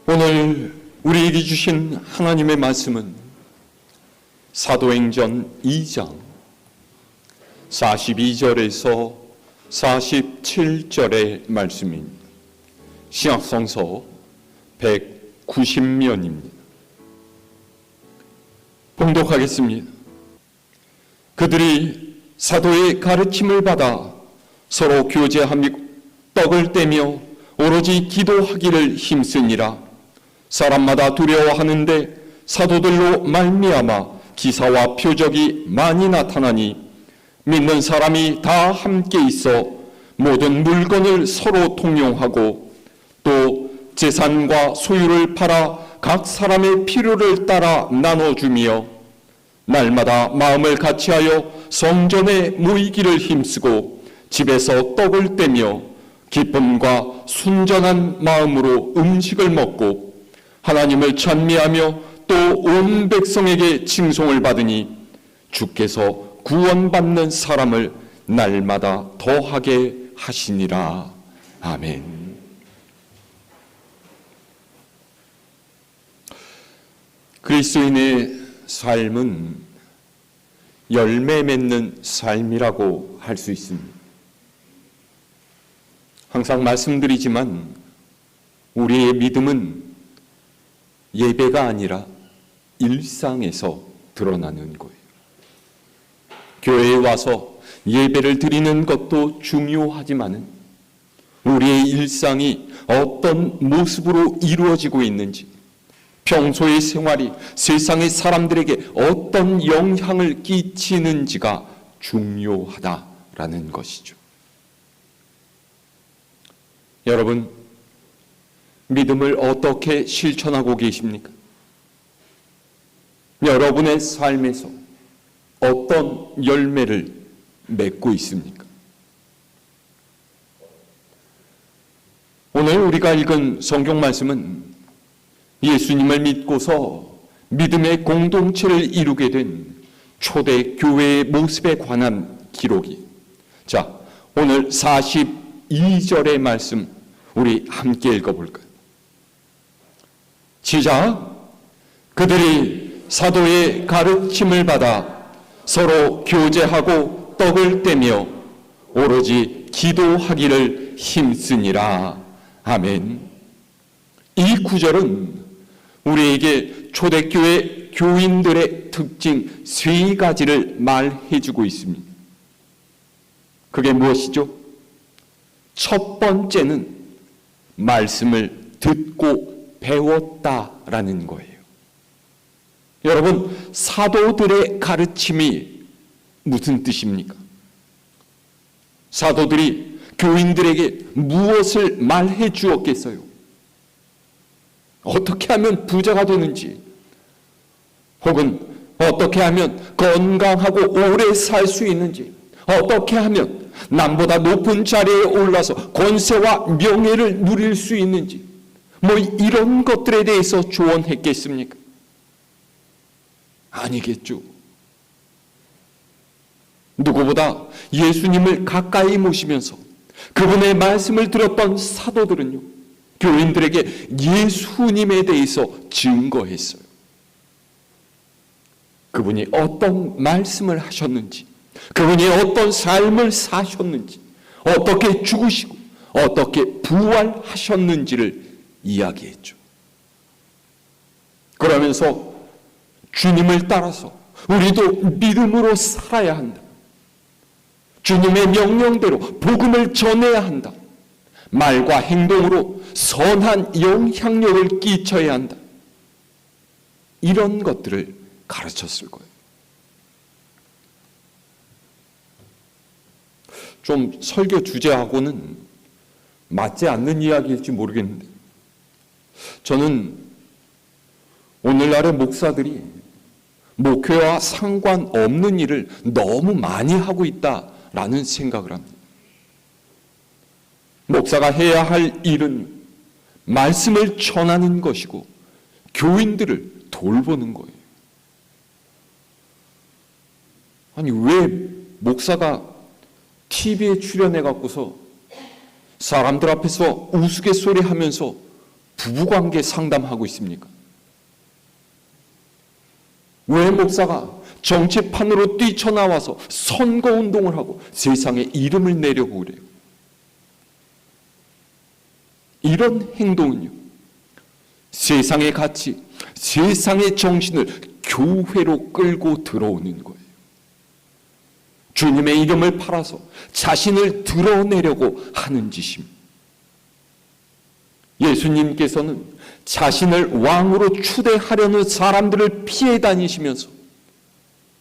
오늘 우리에게 주신 하나님의 말씀은 사도행전 2장 42절에서 47절의 말씀입니다. 신약성서 190면입니다. 봉독하겠습니다. 그들이 사도의 가르침을 받아 서로 교제하며 떡을 떼며 오로지 기도하기를 힘쓰니라. 사람마다 두려워하는데 사도들로 말미암아 기사와 표적이 많이 나타나니 믿는 사람이 다 함께 있어 모든 물건을 서로 통용하고 또 재산과 소유를 팔아 각 사람의 필요를 따라 나눠주며 날마다 마음을 같이하여 성전에 모이기를 힘쓰고 집에서 떡을 떼며 기쁨과 순전한 마음으로 음식을 먹고 하나님을 찬미하며 또 온 백성에게 칭송을 받으니 주께서 구원받는 사람을 날마다 더하게 하시니라. 아멘. 그리스도인의 삶은 열매 맺는 삶이라고 할 수 있습니다. 항상 말씀드리지만 우리의 믿음은 예배가 아니라 일상에서 드러나는 거예요. 교회에 와서 예배를 드리는 것도 중요하지만 우리의 일상이 어떤 모습으로 이루어지고 있는지, 평소의 생활이 세상의 사람들에게 어떤 영향을 끼치는지가 중요하다라는 것이죠. 여러분, 믿음을 어떻게 실천하고 계십니까? 여러분의 삶에서 어떤 열매를 맺고 있습니까? 오늘 우리가 읽은 성경 말씀은 예수님을 믿고서 믿음의 공동체를 이루게 된 초대 교회의 모습에 관한 기록이. 자, 오늘 42절의 말씀 우리 함께 읽어볼까요? 시작. 그들이 사도의 가르침을 받아 서로 교제하고 떡을 떼며 오로지 기도하기를 힘쓰니라. 아멘. 이 구절은 우리에게 초대교회 교인들의 특징 3가지를 말해주고 있습니다. 그게 무엇이죠? 첫 번째는 말씀을 듣고 배웠다라는 거예요. 여러분, 사도들의 가르침이 무슨 뜻입니까? 사도들이 교인들에게 무엇을 말해 주었겠어요? 어떻게 하면 부자가 되는지, 혹은 어떻게 하면 건강하고 오래 살 수 있는지, 어떻게 하면 남보다 높은 자리에 올라서 권세와 명예를 누릴 수 있는지, 이런 것들에 대해서 조언했겠습니까? 아니겠죠. 누구보다 예수님을 가까이 모시면서 그분의 말씀을 들었던 사도들은요, 교인들에게 예수님에 대해서 증거했어요. 그분이 어떤 말씀을 하셨는지, 그분이 어떤 삶을 사셨는지, 어떻게 죽으시고 어떻게 부활하셨는지를 이야기했죠. 그러면서 주님을 따라서 우리도 믿음으로 살아야 한다. 주님의 명령대로 복음을 전해야 한다. 말과 행동으로 선한 영향력을 끼쳐야 한다. 이런 것들을 가르쳤을 거예요. 좀 설교 주제하고는 맞지 않는 이야기일지 모르겠는데, 저는 오늘날의 목사들이 목회와 상관없는 일을 너무 많이 하고 있다라는 생각을 합니다. 목사가 해야 할 일은 말씀을 전하는 것이고 교인들을 돌보는 거예요. 아니, 왜 목사가 TV에 출연해 갖고서 사람들 앞에서 우스갯소리 하면서 부부관계 상담하고 있습니까? 왜 목사가 정치판으로 뛰쳐나와서 선거운동을 하고 세상에 이름을 내려고 그래요? 이런 행동은요, 세상의 가치, 세상의 정신을 교회로 끌고 들어오는 거예요. 주님의 이름을 팔아서 자신을 드러내려고 하는 짓입니다. 예수님께서는 자신을 왕으로 추대하려는 사람들을 피해 다니시면서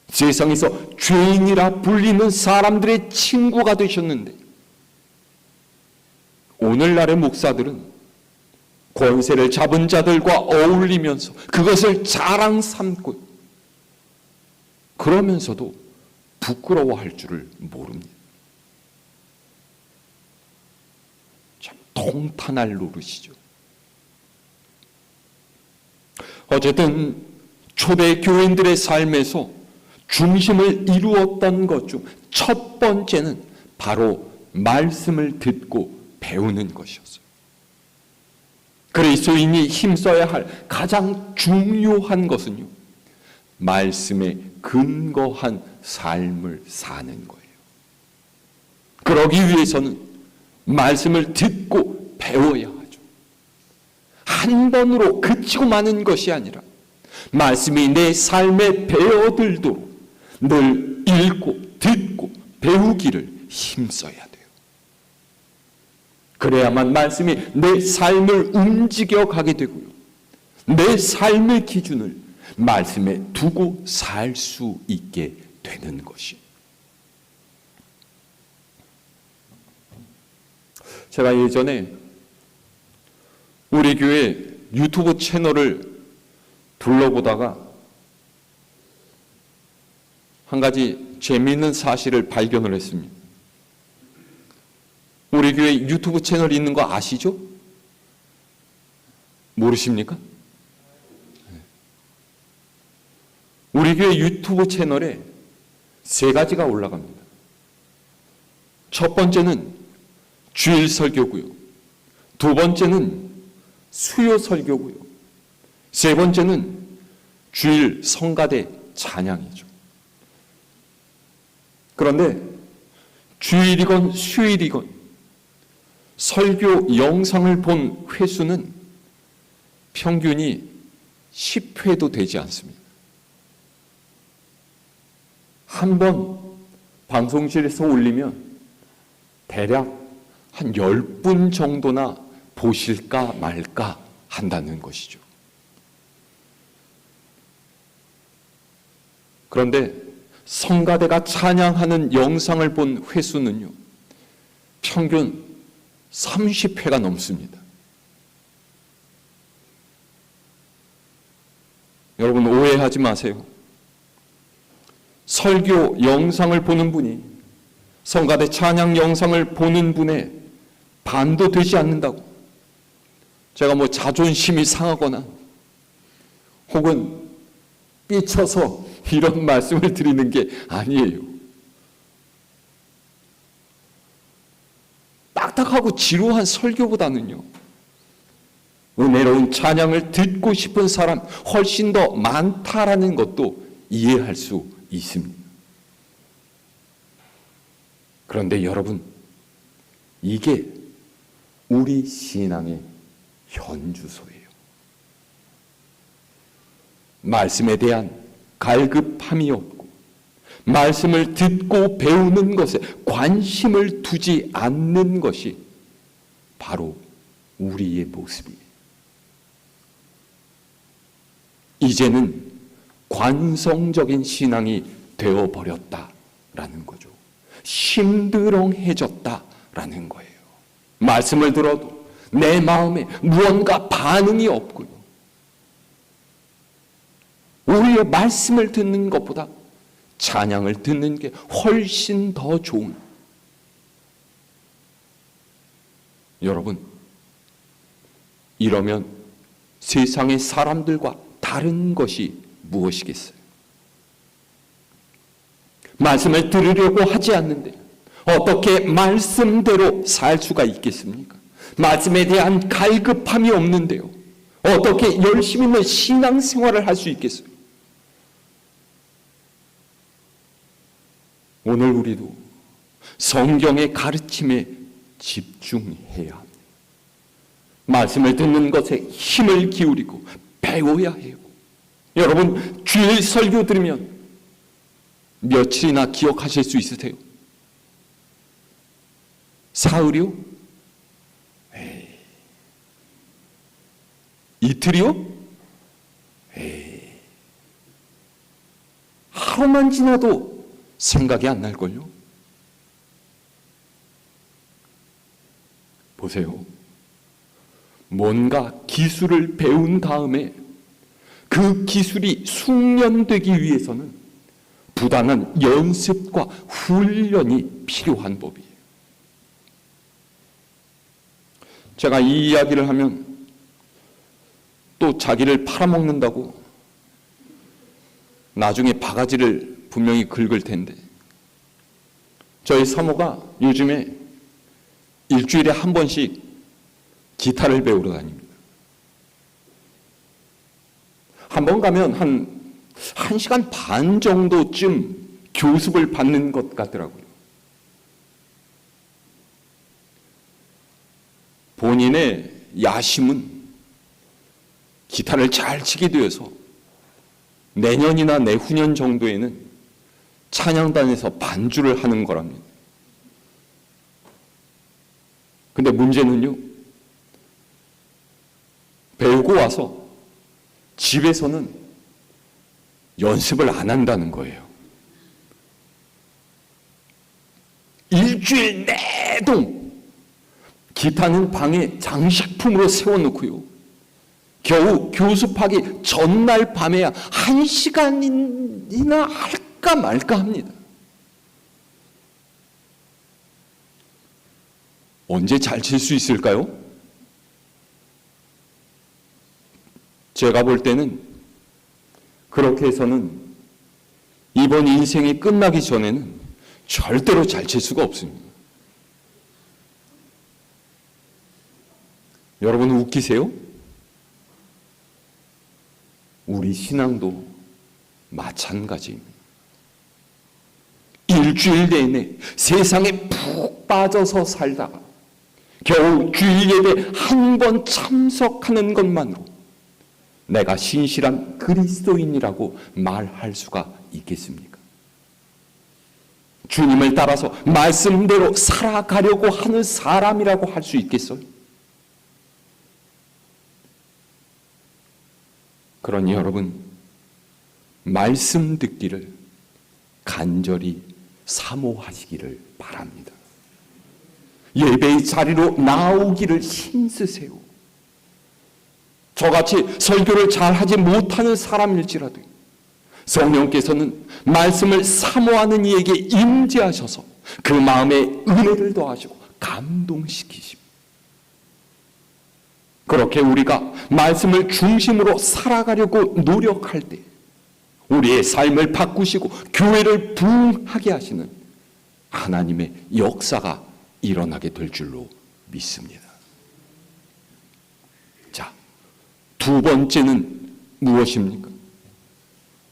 세상에서 죄인이라 불리는 사람들의 친구가 되셨는데, 오늘날의 목사들은 권세를 잡은 자들과 어울리면서 그것을 자랑 삼고, 그러면서도 부끄러워할 줄을 모릅니다. 참 통탄할 노릇이죠. 어쨌든 초대 교인들의 삶에서 중심을 이루었던 것 중 첫 번째는 바로 말씀을 듣고 배우는 것이었어요. 그리스도인이 힘써야 할 가장 중요한 것은요, 말씀에 근거한 삶을 사는 거예요. 그러기 위해서는 말씀을 듣고 배워야 하죠. 한 번으로 그치고 마는 것이 아니라 말씀이 내 삶에 배어들도록 늘 읽고 듣고 배우기를 힘써야 돼요. 그래야만 말씀이 내 삶을 움직여 가게 되고요, 내 삶의 기준을 말씀에 두고 살 수 있게 되는 것이. 제가 예전에 우리 교회 유튜브 채널을 둘러보다가 한 가지 재미있는 사실을 발견을 했습니다. 우리 교회 유튜브 채널이 있는 거 아시죠? 모르십니까? 우리 교회 유튜브 채널에 3가지가 올라갑니다. 첫 번째는 주일 설교고요, 2번째는 수요 설교고요, 3번째는 주일 성가대 찬양이죠. 그런데 주일이건 수요일이건 설교 영상을 본 횟수는 평균이 10회도 되지 않습니다. 한 번 방송실에서 올리면 대략 한 10분 정도나 보실까 말까 한다는 것이죠. 그런데 성가대가 찬양하는 영상을 본 횟수는요, 평균 30회가 넘습니다. 여러분 오해하지 마세요. 설교 영상을 보는 분이 성가대 찬양 영상을 보는 분의 반도 되지 않는다고 제가 자존심이 상하거나 혹은 삐쳐서 이런 말씀을 드리는 게 아니에요. 딱딱하고 지루한 설교보다는요, 은혜로운 찬양을 듣고 싶은 사람 훨씬 더 많다라는 것도 이해할 수 있습니다. 그런데 여러분, 이게 우리 신앙의 현주소예요. 말씀에 대한 갈급함이 없고 말씀을 듣고 배우는 것에 관심을 두지 않는 것이 바로 우리의 모습이에요. 이제는 관성적인 신앙이 되어버렸다라는 거죠. 심드렁해졌다라는 거예요. 말씀을 들어도 내 마음에 무언가 반응이 없고요, 우리의 말씀을 듣는 것보다 찬양을 듣는 게 훨씬 더 좋은. 여러분, 이러면 세상의 사람들과 다른 것이 무엇이겠어요? 말씀을 들으려고 하지 않는데 어떻게 말씀대로 살 수가 있겠습니까? 말씀에 대한 갈급함이 없는데요. 어떻게 열심히 있는 신앙생활을 할 수 있겠어요? 오늘 우리도 성경의 가르침에 집중해야 합니다. 말씀을 듣는 것에 힘을 기울이고 배워야 해요. 여러분, 주일 설교 들으면 며칠이나 기억하실 수 있으세요? 사흘이요? 에이. 이틀이요? 에이. 하루만 지나도 생각이 안 날걸요? 보세요. 뭔가 기술을 배운 다음에 그 기술이 숙련되기 위해서는 부단한 연습과 훈련이 필요한 법이에요. 제가 이 이야기를 하면 또 자기를 팔아먹는다고 나중에 바가지를 분명히 긁을 텐데, 저희 사모가 요즘에 일주일에 한 번씩 기타를 배우러 다닙니다. 한 번 가면 한 1시간 반 정도쯤 교습을 받는 것 같더라고요. 본인의 야심은 기타를 잘 치게 되어서 내년이나 내후년 정도에는 찬양단에서 반주를 하는 거랍니다. 근데 문제는요, 배우고 와서 집에서는 연습을 안 한다는 거예요. 일주일 내동 기타는 방에 장식품으로 세워놓고요, 겨우 교습하기 전날 밤에야 1시간이나 할까 말까 합니다. 언제 잘 칠 수 있을까요? 제가 볼 때는 그렇게 해서는 이번 인생이 끝나기 전에는 절대로 잘 칠 수가 없습니다. 여러분 웃기세요? 우리 신앙도 마찬가지입니다. 일주일 내내 세상에 푹 빠져서 살다가 겨우 주일 예배 한 번 참석하는 것만으로 내가 신실한 그리스도인이라고 말할 수가 있겠습니까? 주님을 따라서 말씀대로 살아가려고 하는 사람이라고 할 수 있겠어요? 그러니 여러분, 말씀 듣기를 간절히 사모하시기를 바랍니다. 예배의 자리로 나오기를 힘쓰세요. 저같이 설교를 잘하지 못하는 사람일지라도 성령께서는 말씀을 사모하는 이에게 임재하셔서 그 마음에 은혜를 더하시고 감동시키십니다. 그렇게 우리가 말씀을 중심으로 살아가려고 노력할 때 우리의 삶을 바꾸시고 교회를 부흥하게 하시는 하나님의 역사가 일어나게 될 줄로 믿습니다. 자, 두 번째는 무엇입니까?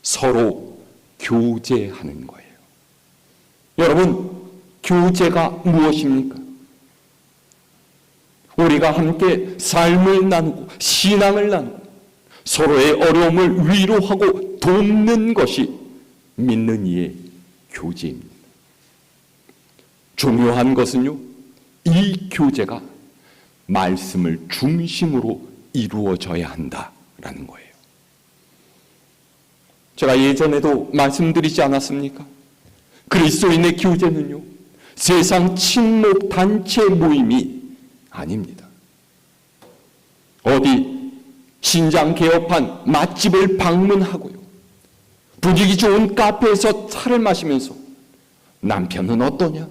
서로 교제하는 거예요. 여러분, 교제가 무엇입니까? 우리가 함께 삶을 나누고 신앙을 나누고 서로의 어려움을 위로하고 돕는 것이 믿는 이의 교제입니다. 중요한 것은요, 이 교제가 말씀을 중심으로 이루어져야 한다라는 거예요. 제가 예전에도 말씀드리지 않았습니까? 그리스도인의 교제는요, 세상 친목 단체 모임이 아닙니다. 어디 신장 개업한 맛집을 방문하고요, 분위기 좋은 카페에서 차를 마시면서 남편은 어떠냐?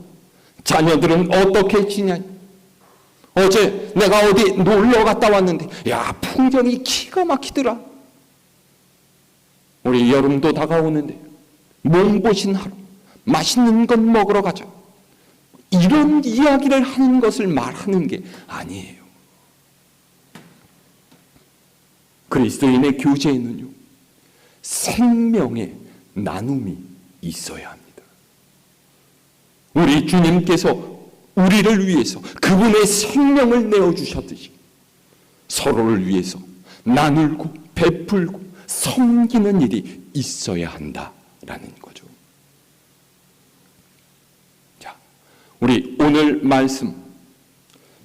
자녀들은 어떻게 지냐? 어제 내가 어디 놀러 갔다 왔는데 야, 풍경이 기가 막히더라. 우리 여름도 다가오는데 몸보신 하루, 맛있는 것 먹으러 가자. 이런 이야기를 하는 것을 말하는 게 아니에요. 그리스도인의 교제에는요, 생명의 나눔이 있어야 합니다. 우리 주님께서 우리를 위해서 그분의 생명을 내어주셨듯이 서로를 위해서 나누고 베풀고 섬기는 일이 있어야 한다라는 거죠. 자, 우리 오늘 말씀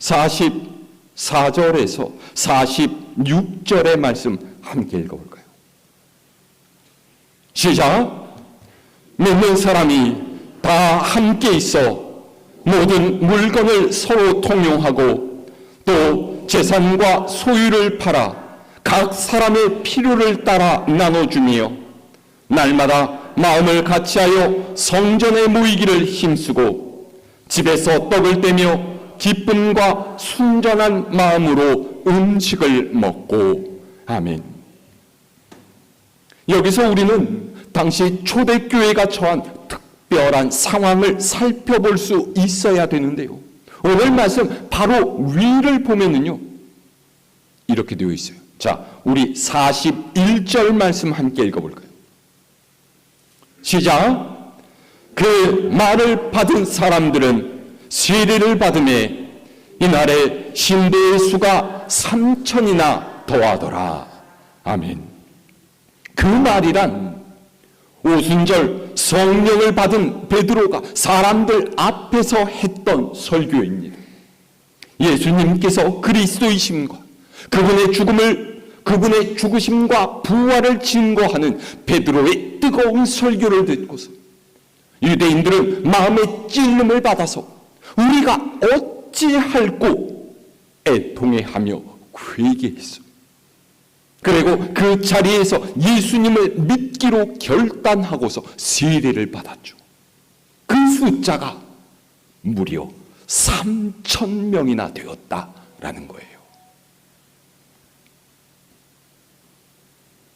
44절에서 46절의 말씀 함께 읽어볼까요? 시작! 믿는 사람이 다 함께 있어 모든 물건을 서로 통용하고 또 재산과 소유를 팔아 각 사람의 필요를 따라 나눠주며 날마다 마음을 같이하여 성전에 모이기를 힘쓰고 집에서 떡을 떼며 기쁨과 순전한 마음으로 음식을 먹고. 아멘. 여기서 우리는 당시 초대교회가 처한 특별한 상황을 살펴볼 수 있어야 되는데요, 오늘 말씀 바로 위를 보면은요 이렇게 되어 있어요. 자, 우리 41절 말씀 함께 읽어볼까요? 시작! 그 말을 받은 사람들은 세례를 받음에 이날에 신대의 수가 3,000이나 더하더라. 아멘. 그 말이란 오순절 성령을 받은 베드로가 사람들 앞에서 했던 설교입니다. 예수님께서 그리스도이심과 그분의 죽으심과 부활을 증거하는 베드로의 뜨거운 설교를 듣고서 유대인들은 마음의 찔림을 받아서 우리가 어찌할꼬 애통해하며 회개했어. 그리고 그 자리에서 예수님을 믿기로 결단하고서 세례를 받았죠. 그 숫자가 무려 3,000명이나 되었다라는 거예요.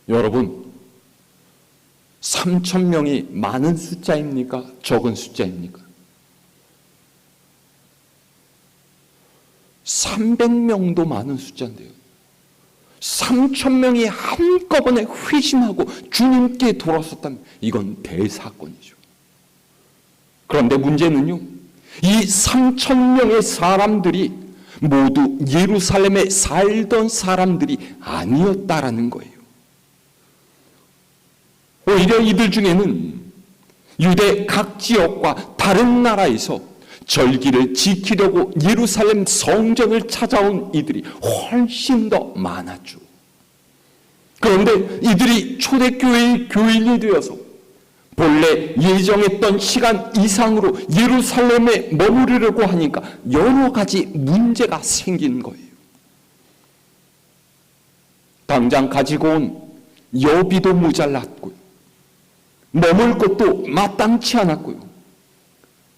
여러분, 3,000명이 많은 숫자입니까? 적은 숫자입니까? 300명도 많은 숫자인데요, 3,000명이 한꺼번에 회심하고 주님께 돌아섰다면 이건 대사건이죠. 그런데 문제는요, 이 3,000명의 사람들이 모두 예루살렘에 살던 사람들이 아니었다라는 거예요. 오히려 이들 중에는 유대 각 지역과 다른 나라에서 절기를 지키려고 예루살렘 성전을 찾아온 이들이 훨씬 더 많았죠. 그런데 이들이 초대교회의 교인이 되어서 본래 예정했던 시간 이상으로 예루살렘에 머무르려고 하니까 여러 가지 문제가 생긴 거예요. 당장 가지고 온 여비도 모자랐고요, 머물 것도 마땅치 않았고요,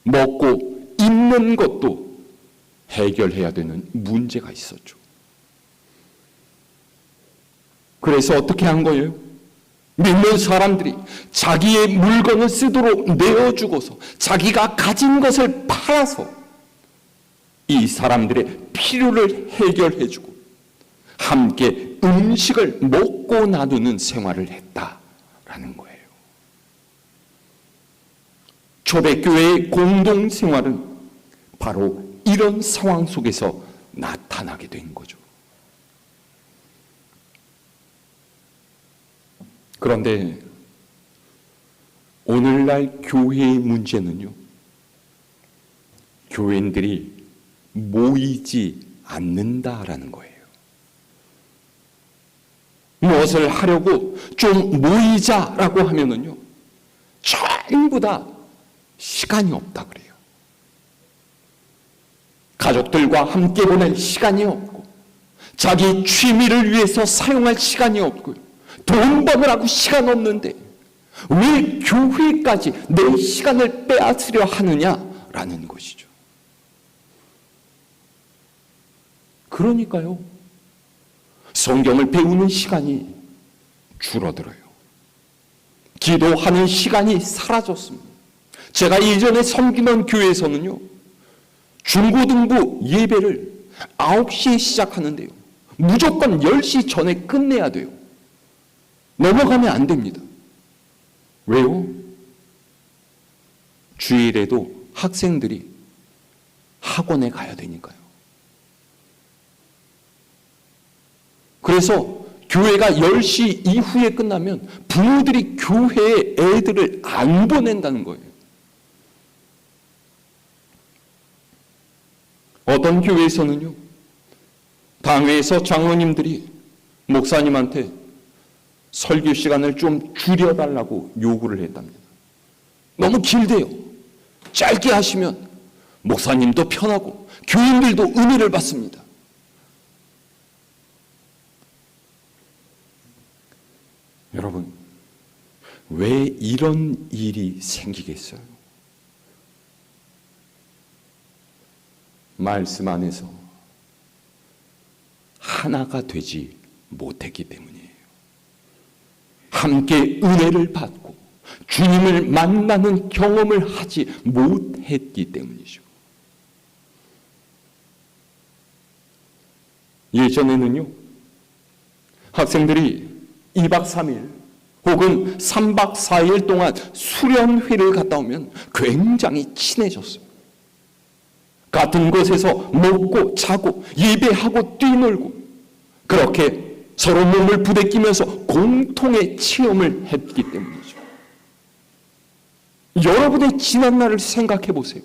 먹고 입는 것도 해결해야 되는 문제가 있었죠. 그래서 어떻게 한 거예요? 믿는 사람들이 자기의 물건을 쓰도록 내어주고서 자기가 가진 것을 팔아서 이 사람들의 필요를 해결해주고 함께 음식을 먹고 나누는 생활을 했다라는 거예요. 초대교회의 공동생활은 바로 이런 상황 속에서 나타나게 된 거죠. 그런데 오늘날 교회의 문제는요, 교인들이 모이지 않는다라는 거예요. 무엇을 하려고 좀 모이자라고 하면은요, 전부 다 시간이 없다 그래요. 가족들과 함께 보낼 시간이 없고, 자기 취미를 위해서 사용할 시간이 없고요, 돈 버느라고 시간 없는데 왜 교회까지 내 시간을 빼앗으려 하느냐라는 것이죠. 그러니까요, 성경을 배우는 시간이 줄어들어요. 기도하는 시간이 사라졌습니다. 제가 예전에 섬기던 교회에서는요, 중고등부 예배를 9시에 시작하는데요, 무조건 10시 전에 끝내야 돼요. 넘어가면 안 됩니다. 왜요? 주일에도 학생들이 학원에 가야 되니까요. 그래서 교회가 10시 이후에 끝나면 부모들이 교회에 애들을 안 보낸다는 거예요. 어떤 교회에서는요, 당회에서 장로님들이 목사님한테 설교 시간을 좀 줄여달라고 요구를 했답니다. 너무 길대요. 짧게 하시면 목사님도 편하고 교인들도 은혜를 받습니다. 여러분, 왜 이런 일이 생기겠어요? 말씀 안에서 하나가 되지 못했기 때문이에요. 함께 은혜를 받고 주님을 만나는 경험을 하지 못했기 때문이죠. 예전에는요, 학생들이 2박 3일 혹은 3박 4일 동안 수련회를 갔다 오면 굉장히 친해졌어요. 같은 곳에서 먹고 자고 예배하고 뛰놀고 그렇게 서로 몸을 부대끼면서 공통의 체험을 했기 때문이죠. 여러분의 지난 날을 생각해 보세요.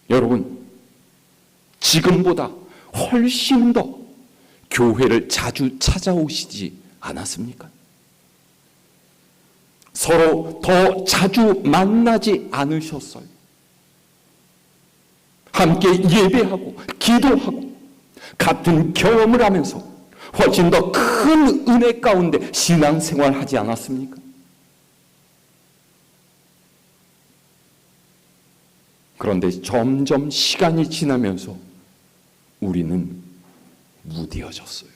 여러분, 지금보다 훨씬 더 교회를 자주 찾아오시지 않았습니까? 서로 더 자주 만나지 않으셨어요? 함께 예배하고 기도하고 같은 경험을 하면서 훨씬 더 큰 은혜 가운데 신앙생활 하지 않았습니까? 그런데 점점 시간이 지나면서 우리는 무뎌졌어요.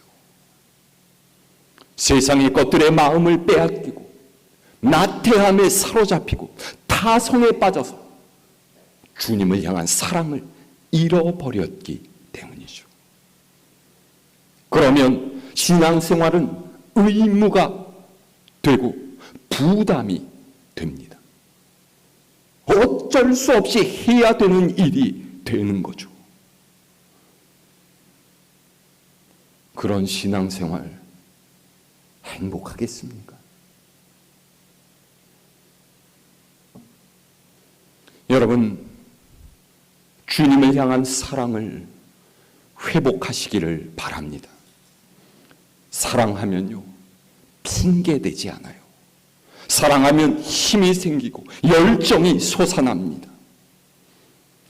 세상의 것들의 마음을 빼앗기고 나태함에 사로잡히고 타성에 빠져서 주님을 향한 사랑을 잃어버렸기 때문이죠. 그러면 신앙생활은 의무가 되고 부담이 됩니다. 어쩔 수 없이 해야 되는 일이 되는 거죠. 그런 신앙생활 행복하겠습니까? 여러분, 주님을 향한 사랑을 회복하시기를 바랍니다. 사랑하면요, 핑계대지 않아요. 사랑하면 힘이 생기고 열정이 솟아납니다.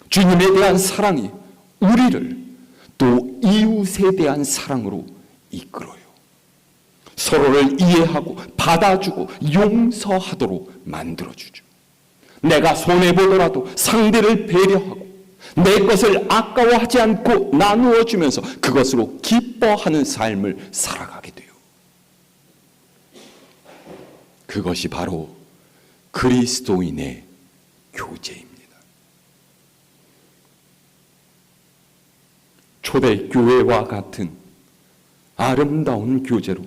주님에 대한 사랑이 우리를 또 이웃에 대한 사랑으로 이끌어요. 서로를 이해하고 받아주고 용서하도록 만들어주죠. 내가 손해보더라도 상대를 배려하고 내 것을 아까워하지 않고 나누어 주면서 그것으로 기뻐하는 삶을 살아가게 돼요. 그것이 바로 그리스도인의 교제입니다. 초대교회와 같은 아름다운 교제로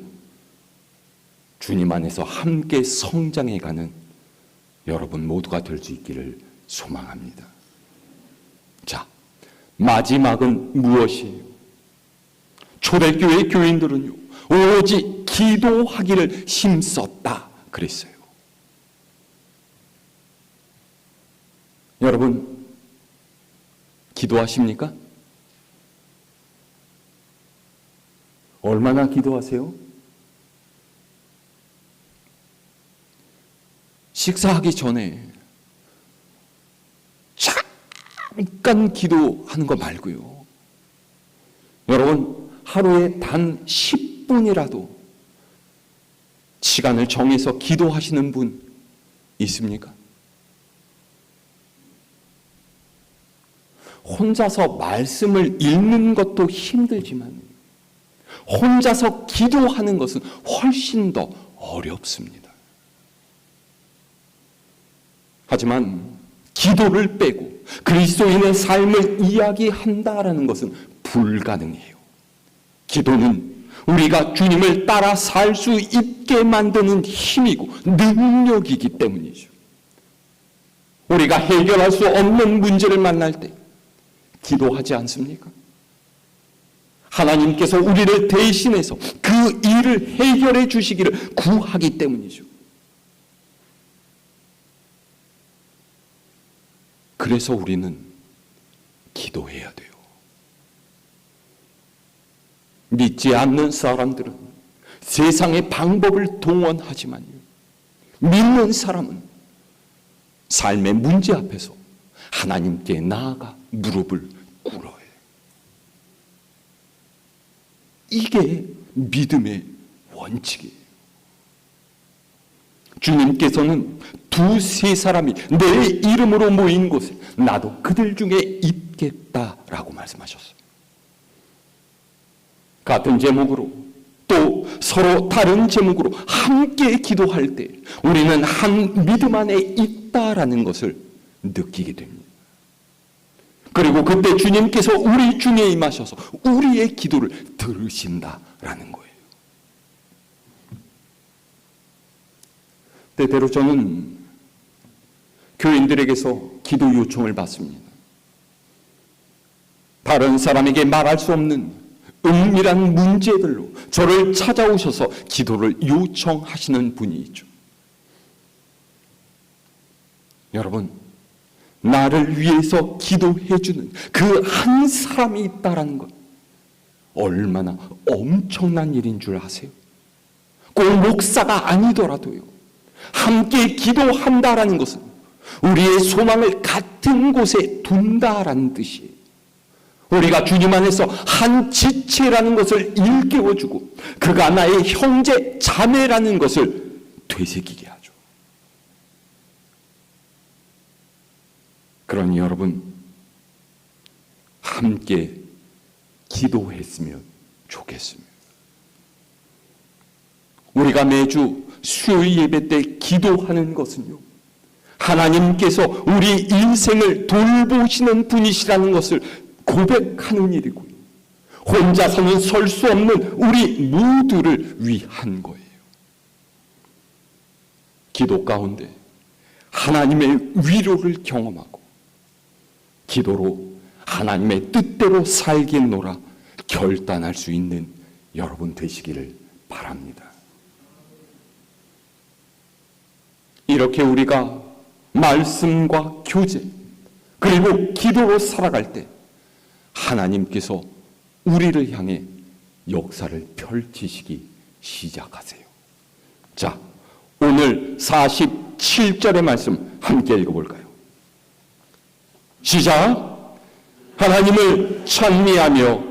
주님 안에서 함께 성장해가는 여러분 모두가 될 수 있기를 소망합니다. 자, 마지막은 무엇이에요? 초대교회 교인들은요, 오직 기도하기를 힘썼다 그랬어요. 여러분, 기도하십니까? 얼마나 기도하세요? 식사하기 전에 잠깐 기도하는 거 말고요. 여러분, 하루에 단 10분이라도 시간을 정해서 기도하시는 분 있습니까? 혼자서 말씀을 읽는 것도 힘들지만 혼자서 기도하는 것은 훨씬 더 어렵습니다. 하지만 기도를 빼고 그리스도인의 삶을 이야기한다라는 것은 불가능해요. 기도는 우리가 주님을 따라 살 수 있게 만드는 힘이고 능력이기 때문이죠. 우리가 해결할 수 없는 문제를 만날 때 기도하지 않습니까? 하나님께서 우리를 대신해서 그 일을 해결해 주시기를 구하기 때문이죠. 그래서 우리는 기도해야 돼요. 믿지 않는 사람들은 세상의 방법을 동원하지만요, 믿는 사람은 삶의 문제 앞에서 하나님께 나아가 무릎을 꿇어야 해요. 이게 믿음의 원칙이에요. 주님께서는 두세 사람이 내 이름으로 모인 곳에 나도 그들 중에 있겠다라고 말씀하셨어요. 같은 제목으로 또 서로 다른 제목으로 함께 기도할 때 우리는 한 믿음 안에 있다라는 것을 느끼게 됩니다. 그리고 그때 주님께서 우리 중에 임하셔서 우리의 기도를 들으신다라는 거예요. 때때로 저는 교인들에게서 기도 요청을 받습니다. 다른 사람에게 말할 수 없는 은밀한 문제들로 저를 찾아오셔서 기도를 요청하시는 분이 있죠. 여러분, 나를 위해서 기도해주는 그 한 사람이 있다는 것, 얼마나 엄청난 일인 줄 아세요? 꼭 목사가 아니더라도요, 함께 기도한다라는 것은 우리의 소망을 같은 곳에 둔다라는 뜻이에요. 우리가 주님 안에서 한 지체라는 것을 일깨워주고 그가 나의 형제 자매라는 것을 되새기게 하죠. 그러니 여러분, 함께 기도했으면 좋겠습니다. 우리가 매주 수요일 예배 때 기도하는 것은요, 하나님께서 우리 인생을 돌보시는 분이시라는 것을 고백하는 일이고요, 혼자서는 설 수 없는 우리 모두를 위한 거예요. 기도 가운데 하나님의 위로를 경험하고 기도로 하나님의 뜻대로 살겠노라 결단할 수 있는 여러분 되시기를 바랍니다. 이렇게 우리가 말씀과 교제 그리고 기도로 살아갈 때 하나님께서 우리를 향해 역사를 펼치시기 시작하세요. 자, 오늘 47절의 말씀 함께 읽어볼까요? 시작! 하나님을 찬미하며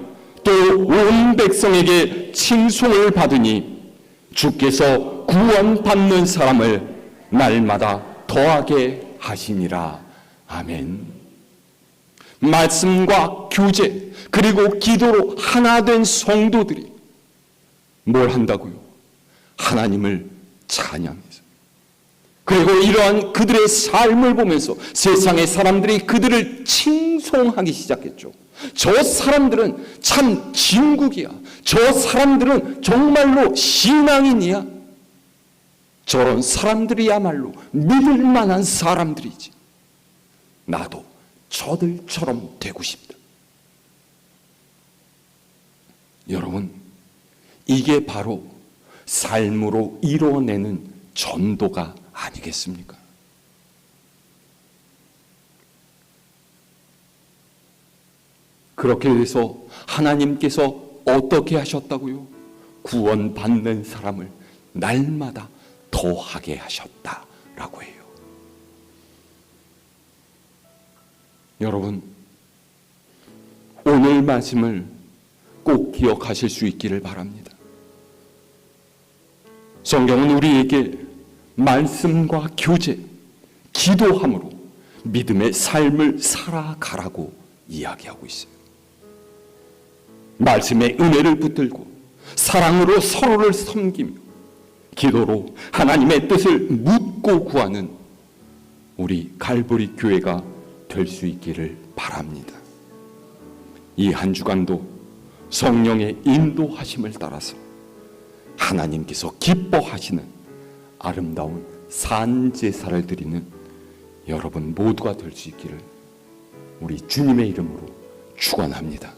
또 온 백성에게 칭송을 받으니 주께서 구원받는 사람을 날마다 더하게 하시니라. 아멘. 말씀과 교제 그리고 기도로 하나 된 성도들이 뭘 한다고요? 하나님을 찬양해서, 그리고 이러한 그들의 삶을 보면서 세상의 사람들이 그들을 칭송하기 시작했죠. 저 사람들은 참 진국이야. 저 사람들은 정말로 신앙인이야. 저런 사람들이야말로 믿을 만한 사람들이지. 나도 저들처럼 되고 싶다. 여러분, 이게 바로 삶으로 이루어내는 전도가 아니겠습니까? 그렇게 해서 하나님께서 어떻게 하셨다고요? 구원받는 사람을 날마다 더하게 하셨다라고 해요. 여러분, 오늘 말씀을 꼭 기억하실 수 있기를 바랍니다. 성경은 우리에게 말씀과 교제, 기도함으로 믿음의 삶을 살아가라고 이야기하고 있어요. 말씀의 은혜를 붙들고 사랑으로 서로를 섬기며 기도로 하나님의 뜻을 묻고 구하는 우리 갈보리 교회가 될 수 있기를 바랍니다. 이 한 주간도 성령의 인도하심을 따라서 하나님께서 기뻐하시는 아름다운 산제사를 드리는 여러분 모두가 될 수 있기를 우리 주님의 이름으로 축원합니다.